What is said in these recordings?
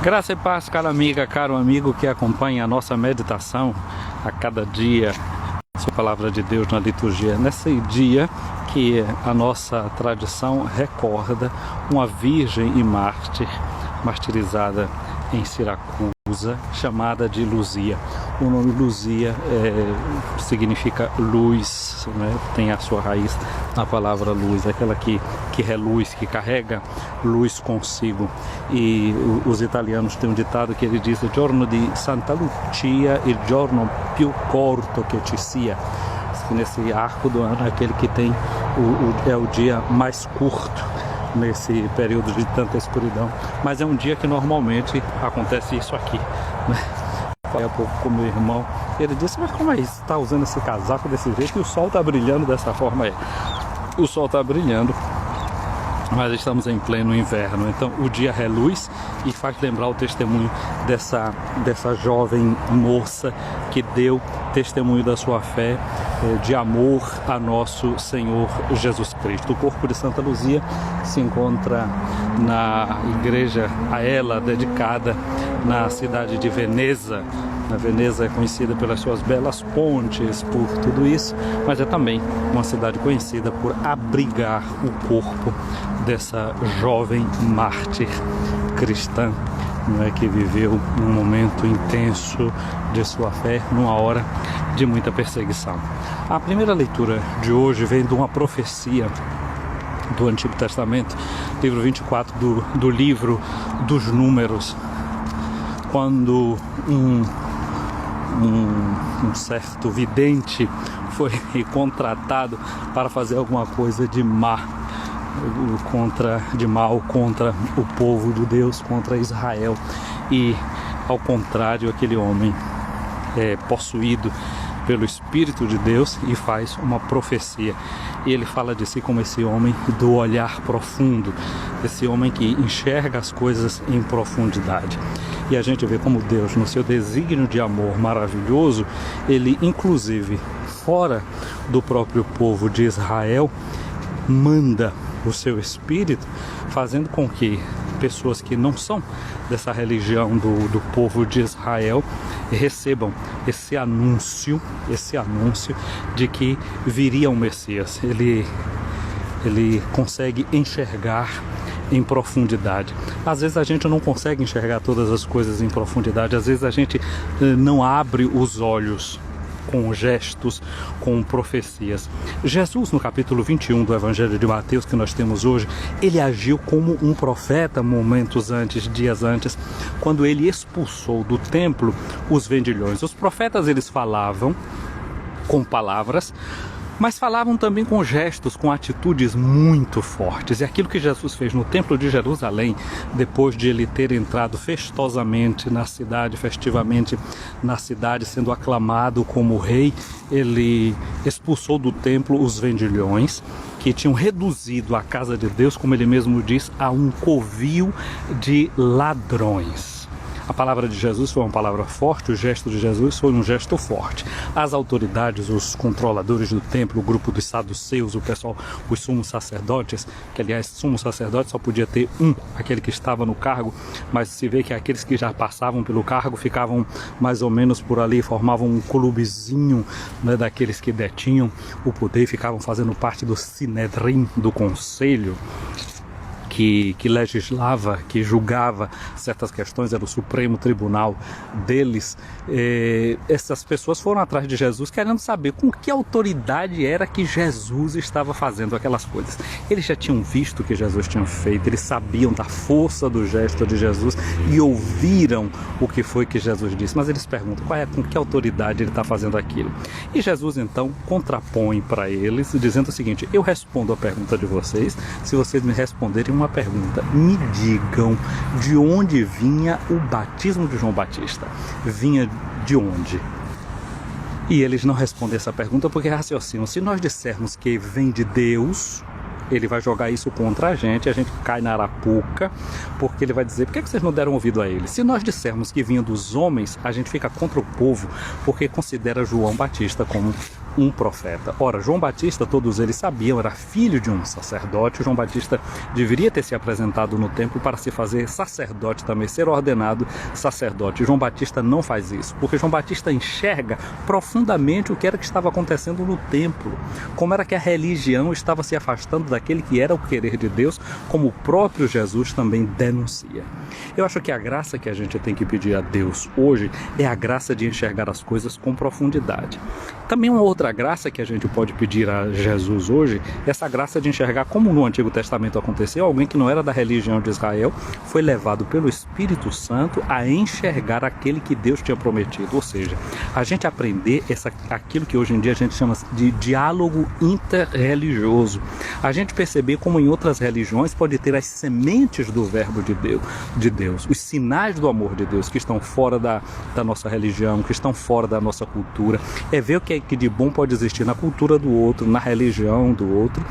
Graça e paz, cara amiga, caro amigo que acompanha a nossa meditação a cada dia, a palavra de Deus na liturgia. Nesse dia que a nossa tradição recorda uma virgem e mártir martirizada em Siracusa, chamada de Luzia. O nome Luzia significa luz, né? Tem a sua raiz na palavra luz, aquela que reluz, que carrega luz consigo. E os italianos têm um ditado que ele diz: giorno di Santa Lucia, il giorno più corto che ci sia. Nesse arco do ano, aquele que tem é o dia mais curto nesse período de tanta escuridão, mas é um dia que normalmente acontece isso aqui, né? Há pouco com meu irmão, ele disse: mas como é isso? Está usando esse casaco desse jeito e o sol está brilhando dessa forma aí? O sol está brilhando, mas estamos em pleno inverno, então o dia reluz e faz lembrar o testemunho dessa jovem moça que deu testemunho da sua fé, de amor a nosso Senhor Jesus Cristo. O corpo de Santa Luzia se encontra na igreja a ela dedicada na cidade de Veneza. A Veneza é conhecida pelas suas belas pontes, por tudo isso, mas é também uma cidade conhecida por abrigar o corpo dessa jovem mártir cristã, não é, que viveu um momento intenso de sua fé numa hora de muita perseguição. A primeira leitura de hoje vem de uma profecia do Antigo Testamento, livro 24 do livro dos Números, quando um certo vidente foi contratado para fazer alguma coisa de mal contra o povo de Deus, contra Israel. E ao contrário, aquele homem é possuído pelo Espírito de Deus e faz uma profecia. E ele fala de si como esse homem do olhar profundo, esse homem que enxerga as coisas em profundidade. E a gente vê como Deus, no seu desígnio de amor maravilhoso, ele inclusive fora do próprio povo de Israel, manda o seu Espírito, fazendo com que pessoas que não são dessa religião do povo de Israel recebam esse anúncio de que viria um Messias. Ele consegue enxergar em profundidade. Às vezes a gente não consegue enxergar todas as coisas em profundidade, às vezes a gente não abre os olhos com gestos, com profecias. Jesus, no capítulo 21 do Evangelho de Mateus, que nós temos hoje, ele agiu como um profeta dias antes, quando ele expulsou do templo os vendilhões. Os profetas, eles falavam com palavras, mas falavam também com gestos, com atitudes muito fortes. E aquilo que Jesus fez no Templo de Jerusalém, depois de ele ter entrado festosamente na cidade, festivamente na cidade, sendo aclamado como rei, ele expulsou do templo os vendilhões, que tinham reduzido a casa de Deus, como ele mesmo diz, a um covil de ladrões. A palavra de Jesus foi uma palavra forte, o gesto de Jesus foi um gesto forte. As autoridades, os controladores do templo, o grupo dos saduceus, o pessoal, os sumos sacerdotes, que aliás, sumo sacerdote só podia ter um, aquele que estava no cargo, mas se vê que aqueles que já passavam pelo cargo ficavam mais ou menos por ali, formavam um clubezinho, né, daqueles que detinham o poder, ficavam fazendo parte do Sinedrim, do conselho, que legislava, que julgava certas questões, era o Supremo Tribunal deles. Essas pessoas foram atrás de Jesus querendo saber com que autoridade era que Jesus estava fazendo aquelas coisas. Eles já tinham visto o que Jesus tinha feito, eles sabiam da força do gesto de Jesus e ouviram o que foi que Jesus disse, mas eles perguntam com que autoridade ele está fazendo aquilo. E Jesus então contrapõe para eles, dizendo o seguinte: eu respondo a pergunta de vocês, se vocês me responderem uma pergunta, me digam de onde vinha o batismo de João Batista. Vinha de onde? E eles não respondem essa pergunta porque raciocinam: se nós dissermos que vem de Deus, ele vai jogar isso contra a gente cai na arapuca, porque ele vai dizer: por que vocês não deram ouvido a ele? Se nós dissermos que vinha dos homens, a gente fica contra o povo, porque considera João Batista como um profeta. Ora, João Batista, todos eles sabiam, era filho de um sacerdote. João Batista deveria ter se apresentado no templo para se fazer sacerdote também, ser ordenado sacerdote. João Batista não faz isso, porque João Batista enxerga profundamente o que era que estava acontecendo no templo, como era que a religião estava se afastando daquele que era o querer de Deus, como o próprio Jesus também denuncia. Eu acho que a graça que a gente tem que pedir a Deus hoje é a graça de enxergar as coisas com profundidade. Também uma outra graça que a gente pode pedir a Jesus hoje, essa graça de enxergar, como no Antigo Testamento aconteceu, alguém que não era da religião de Israel foi levado pelo Espírito Santo a enxergar aquele que Deus tinha prometido. Ou seja, a gente aprender aquilo que hoje em dia a gente chama de diálogo interreligioso. A gente perceber como em outras religiões pode ter as sementes do verbo de Deus, os sinais do amor de Deus que estão fora da nossa religião, que estão fora da nossa cultura. É ver o que de bom pode existir na cultura do outro, na religião do outro.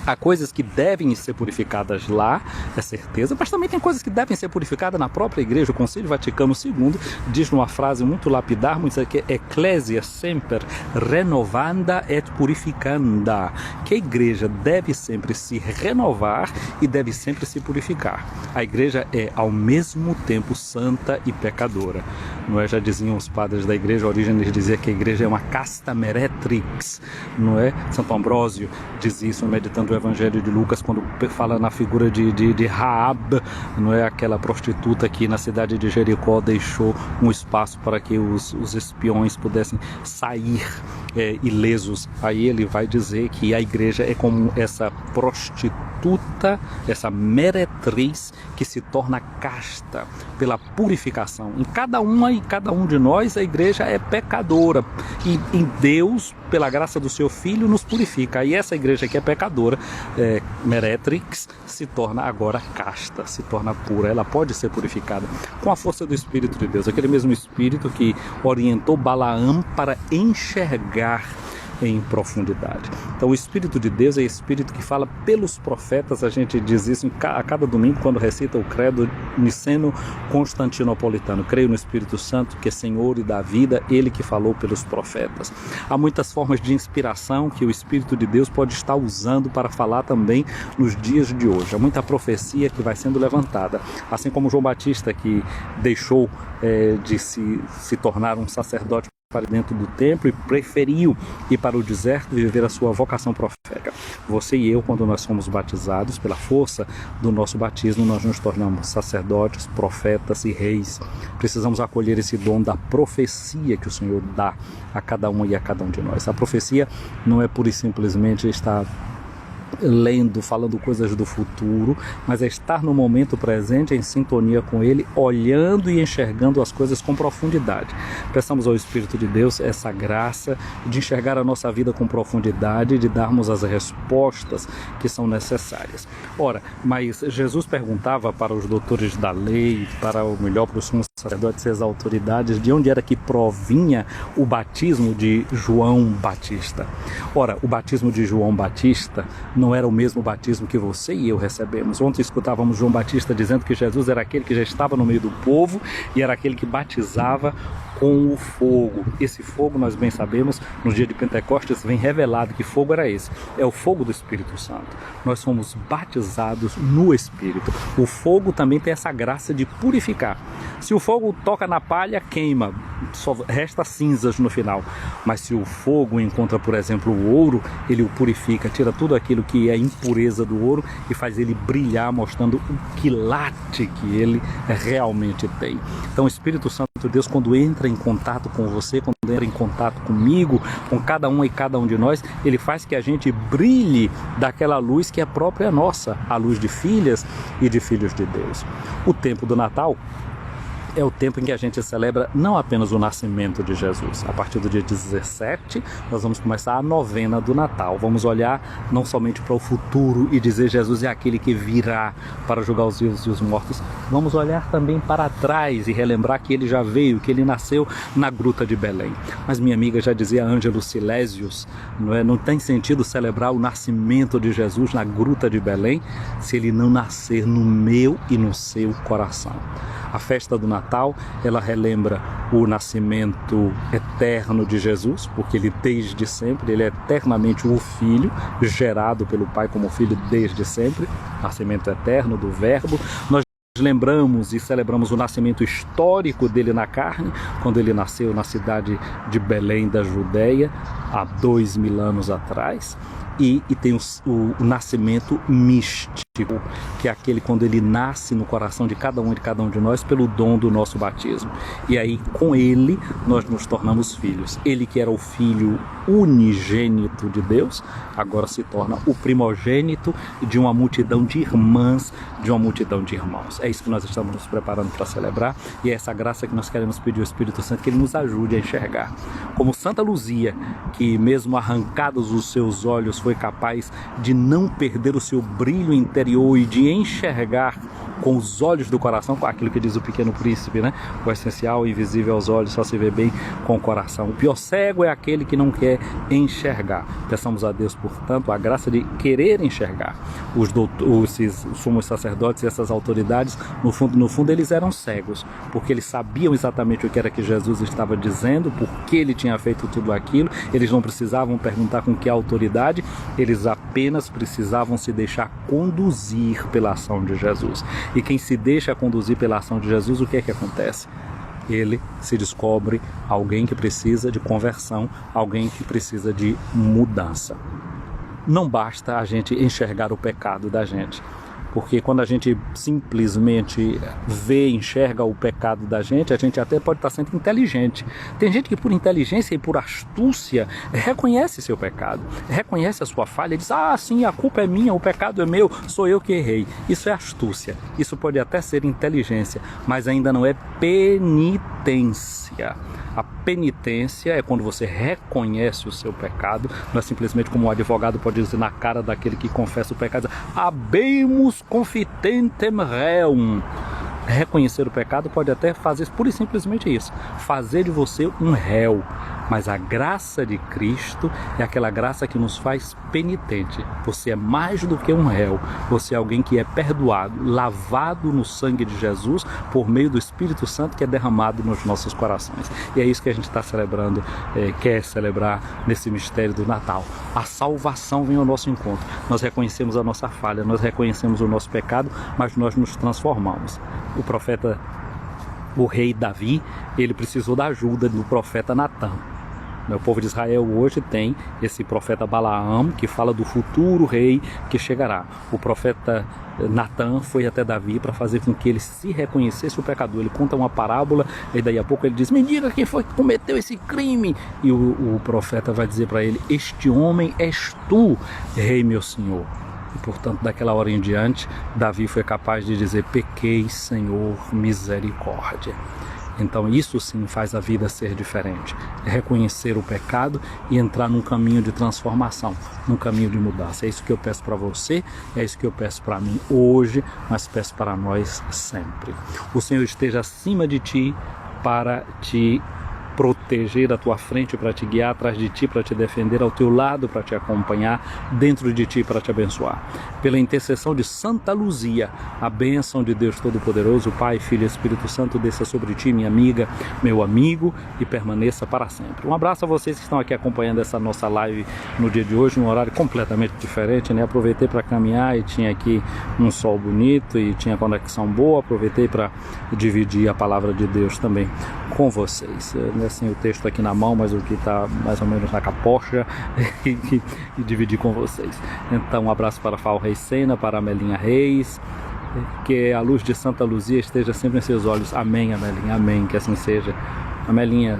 Há coisas que devem ser purificadas lá, é certeza, mas também tem coisas que devem ser purificadas na própria igreja. O Concílio Vaticano II diz numa frase muito lapidar, muito que Ecclesia semper renovanda et purificanda, que a igreja deve sempre se renovar e deve sempre se purificar. A igreja é ao mesmo tempo santa e pecadora. Não é? Já diziam os padres da igreja, Orígenes dizia que a igreja é uma casta meretrix, não é? Santo Ambrósio diz isso meditando o Evangelho de Lucas, quando fala na figura de Raab, não é? Aquela prostituta que na cidade de Jericó deixou um espaço para que os espiões pudessem sair ilesos. Aí ele vai dizer que a igreja é como essa prostituta, essa meretriz que se torna casta pela purificação. Em cada uma e cada um de nós, a igreja é pecadora. E em Deus, pela graça do seu Filho, nos purifica. E essa igreja que é pecadora, meretrix, se torna agora casta, se torna pura. Ela pode ser purificada com a força do Espírito de Deus. Aquele mesmo Espírito que orientou Balaão para enxergar em profundidade. Então o Espírito de Deus é o Espírito que fala pelos profetas. A gente diz isso a cada domingo quando recita o credo niceno-constantinopolitano. Creio no Espírito Santo, que é Senhor e dá vida, Ele que falou pelos profetas. Há muitas formas de inspiração que o Espírito de Deus pode estar usando para falar também nos dias de hoje. Há muita profecia que vai sendo levantada, assim como João Batista, que deixou de se tornar um sacerdote para dentro do templo e preferiu ir para o deserto e viver a sua vocação profética. Você e eu, quando nós somos batizados, pela força do nosso batismo, nós nos tornamos sacerdotes, profetas e reis. Precisamos acolher esse dom da profecia que o Senhor dá a cada um e a cada um de nós. A profecia não é pura e simplesmente estar lendo, falando coisas do futuro, mas é estar no momento presente, em sintonia com Ele, olhando e enxergando as coisas com profundidade. Peçamos ao Espírito de Deus essa graça de enxergar a nossa vida com profundidade, de darmos as respostas que são necessárias. Ora, mas Jesus perguntava para os doutores da lei, para os sumos sacerdotes e as autoridades, de onde era que provinha o batismo de João Batista. Ora, o batismo de João Batista não era o mesmo batismo que você e eu recebemos. Ontem escutávamos João Batista dizendo que Jesus era aquele que já estava no meio do povo e era aquele que batizava com o fogo. Esse fogo, nós bem sabemos, no dia de Pentecostes vem revelado que fogo era esse. É o fogo do Espírito Santo. Nós somos batizados no Espírito. O fogo também tem essa graça de purificar. Se o fogo toca na palha, queima, só resta cinzas no final. Mas se o fogo encontra, por exemplo, o ouro, ele o purifica, tira tudo aquilo que é impureza do ouro e faz ele brilhar, mostrando o quilate que ele realmente tem. Então o Espírito Santo de Deus, quando entra em contato com você, quando entra em contato comigo, com cada um e cada um de nós, ele faz que a gente brilhe daquela luz que é própria nossa, a luz de filhas e de filhos de Deus. O tempo do Natal é o tempo em que a gente celebra não apenas o nascimento de Jesus. A partir do dia 17, nós vamos começar a novena do Natal. Vamos olhar não somente para o futuro e dizer Jesus é aquele que virá para julgar os vivos e os mortos. Vamos olhar também para trás e relembrar que ele já veio, que ele nasceu na gruta de Belém. Mas minha amiga já dizia, Ângelo Silésios, não tem sentido celebrar o nascimento de Jesus na gruta de Belém se ele não nascer no meu e no seu coração. A festa do Natal Natal, ela relembra o nascimento eterno de Jesus, porque ele desde sempre, ele é eternamente o Filho, gerado pelo Pai como Filho desde sempre, nascimento eterno do Verbo. Nós lembramos e celebramos o nascimento histórico dele na carne, quando ele nasceu na cidade de Belém da Judéia, há 2000 anos atrás. E tem o nascimento místico, que é aquele quando ele nasce no coração de cada um e de cada um de nós pelo dom do nosso batismo. E aí com ele nós nos tornamos filhos. Ele que era o filho unigênito de Deus, agora se torna o primogênito de uma multidão de irmãs, de uma multidão de irmãos. É isso que nós estamos nos preparando para celebrar, e é essa graça que nós queremos pedir ao Espírito Santo, que ele nos ajude a enxergar. Como Santa Luzia, que mesmo arrancados os seus olhos foi capaz de não perder o seu brilho interior e de enxergar com os olhos do coração, com aquilo que diz o Pequeno Príncipe, né? O essencial, invisível aos olhos, só se vê bem com o coração. O pior cego é aquele que não quer enxergar. Peçamos a Deus, portanto, a graça de querer enxergar. Esses sumos sacerdotes e essas autoridades, no fundo, eles eram cegos, porque eles sabiam exatamente o que era que Jesus estava dizendo, por que ele tinha feito tudo aquilo. Eles não precisavam perguntar com que autoridade, eles apenas precisavam se deixar conduzir pela ação de Jesus. E quem se deixa conduzir pela ação de Jesus, o que é que acontece? Ele se descobre alguém que precisa de conversão, alguém que precisa de mudança. Não basta a gente enxergar o pecado da gente, porque quando a gente simplesmente enxerga o pecado da gente, a gente até pode estar sendo inteligente. Tem gente que por inteligência e por astúcia reconhece seu pecado, reconhece a sua falha e diz: ah, sim, a culpa é minha, o pecado é meu, sou eu que errei. Isso é astúcia, isso pode até ser inteligência, mas ainda não é penitência. A penitência é quando você reconhece o seu pecado, não é simplesmente como um advogado pode dizer na cara daquele que confessa o pecado: habemus confitentem reum. Reconhecer o pecado pode até fazer pura e simplesmente isso, fazer de você um réu. Mas a graça de Cristo é aquela graça que nos faz penitente. Você é mais do que um réu, você é alguém que é perdoado, lavado no sangue de Jesus por meio do Espírito Santo que é derramado nos nossos corações. E é isso que a gente está celebrando, quer celebrar nesse mistério do Natal. A salvação vem ao nosso encontro. Nós reconhecemos a nossa falha, nós reconhecemos o nosso pecado, mas nós nos transformamos. O rei Davi, ele precisou da ajuda do profeta Natã. O povo de Israel hoje tem esse profeta Balaão, que fala do futuro rei que chegará. O profeta Natã foi até Davi para fazer com que ele se reconhecesse o pecador. Ele conta uma parábola e daí a pouco ele diz: me diga quem foi que cometeu esse crime. E o profeta vai dizer para ele: este homem és tu, rei meu senhor. E portanto, daquela hora em diante, Davi foi capaz de dizer: pequei, Senhor, misericórdia. Então isso sim faz a vida ser diferente, é reconhecer o pecado e entrar num caminho de transformação, num caminho de mudança. É isso que eu peço para você, é isso que eu peço para mim hoje, mas peço para nós sempre. O Senhor esteja acima de ti para te proteger à tua frente, para te guiar, atrás de ti para te defender, ao teu lado para te acompanhar, dentro de ti para te abençoar. Pela intercessão de Santa Luzia, a bênção de Deus Todo-Poderoso, Pai, Filho e Espírito Santo, desça sobre ti, minha amiga, meu amigo, e permaneça para sempre. Um abraço a vocês que estão aqui acompanhando essa nossa live no dia de hoje, num horário completamente diferente, né? Aproveitei para caminhar e tinha aqui um sol bonito e tinha conexão boa, aproveitei para dividir a palavra de Deus também com vocês. Assim, o texto aqui na mão, mas o que está mais ou menos na capocha e dividir com vocês. Então, um abraço para Fal Reis Sena, para Amelinha Reis, que a luz de Santa Luzia esteja sempre em seus olhos. Amém, Amelinha, amém, que assim seja. Amelinha,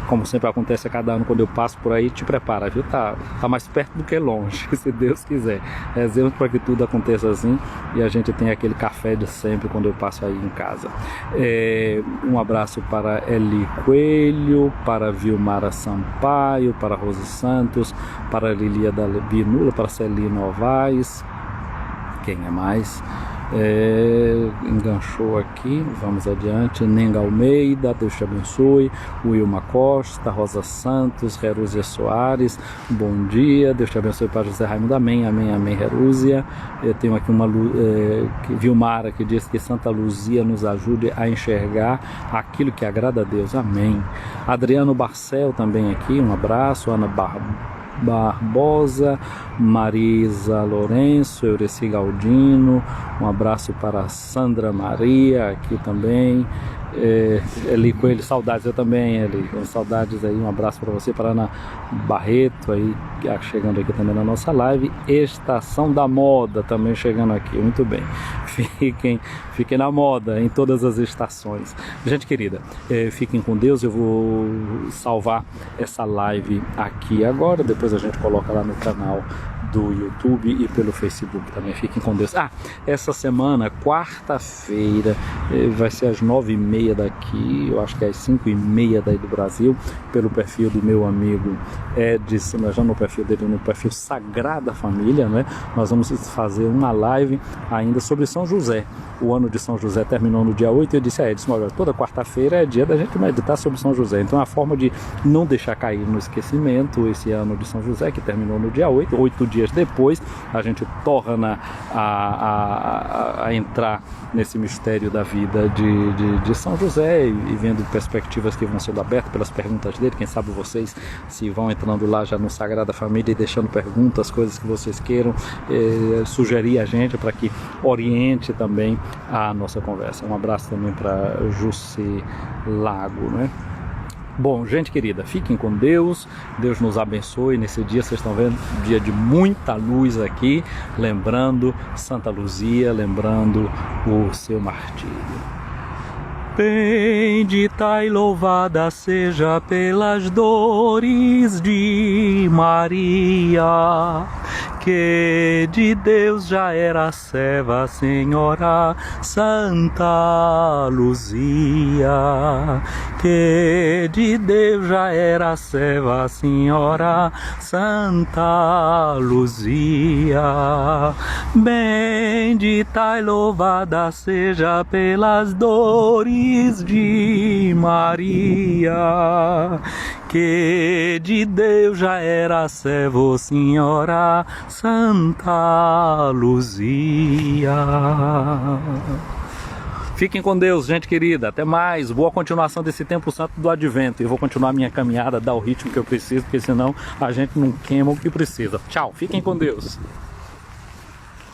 como sempre acontece a cada ano quando eu passo por aí, te prepara, viu? Tá mais perto do que longe, se Deus quiser. Rezemos para que tudo aconteça assim e a gente tenha aquele café de sempre quando eu passo aí em casa. Um abraço para Eli Coelho, para Vilmara Sampaio, para Rose Santos, para Lilia da Binula, para Celina Novaes. Quem é mais? Enganchou aqui, vamos adiante. Nenga Almeida, Deus te abençoe. Wilma Costa, Rosa Santos, Herúzia Soares, bom dia, Deus te abençoe. Para José Raimundo, amém, amém, amém, Herúzia. Eu tenho aqui uma Vilmara que diz que Santa Luzia nos ajude a enxergar aquilo que agrada a Deus, amém. Adriano Barcel também aqui, um abraço. Ana Barbosa, Marisa Lourenço, Eureci Galdino, um abraço para Sandra Maria aqui também. Eli Coelho, saudades, eu também, Eli, saudades aí, um abraço para você, para Ana Barreto aí, chegando aqui também na nossa live. Estação da Moda também chegando aqui, muito bem, fiquem na moda em todas as estações. Gente querida, fiquem com Deus. Eu vou salvar essa live aqui agora, depois a gente coloca lá no canal do YouTube e pelo Facebook também. Fiquem com Deus. Essa semana, quarta-feira, vai ser às 9h30 daqui, eu acho que é às 5h30 daí do Brasil, pelo perfil do meu amigo Edson, já no perfil dele, no perfil Sagrada Família, né? Nós vamos fazer uma live ainda sobre São José. O ano de São José terminou no dia 8 e eu disse a Edson, olha, toda quarta-feira é dia da gente meditar sobre São José. Então a forma de não deixar cair no esquecimento esse ano de São José, que terminou no dia 8 dias depois, a gente torna a entrar nesse mistério da vida de São José e vendo perspectivas que vão sendo abertas pelas perguntas dele. Quem sabe vocês se vão entrando lá já no Sagrada Família e deixando perguntas, coisas que vocês queiram sugerir a gente para que oriente também a nossa conversa. Um abraço também para Jussi Lago, né? Bom, gente querida, fiquem com Deus, Deus nos abençoe nesse dia. Vocês estão vendo, dia de muita luz aqui, lembrando Santa Luzia, lembrando o seu martírio. Bendita e louvada seja pelas dores de Maria, que de Deus já era serva, Senhora Santa Luzia, que de Deus já era serva, Senhora Santa Luzia. Bendita e louvada seja pelas dores de Maria, que de Deus já era servo, Senhora Santa Luzia. Fiquem com Deus, gente querida. Até mais. Boa continuação desse tempo santo do Advento. Eu vou continuar minha caminhada, dar o ritmo que eu preciso, porque senão a gente não queima o que precisa. Tchau. Fiquem com Deus.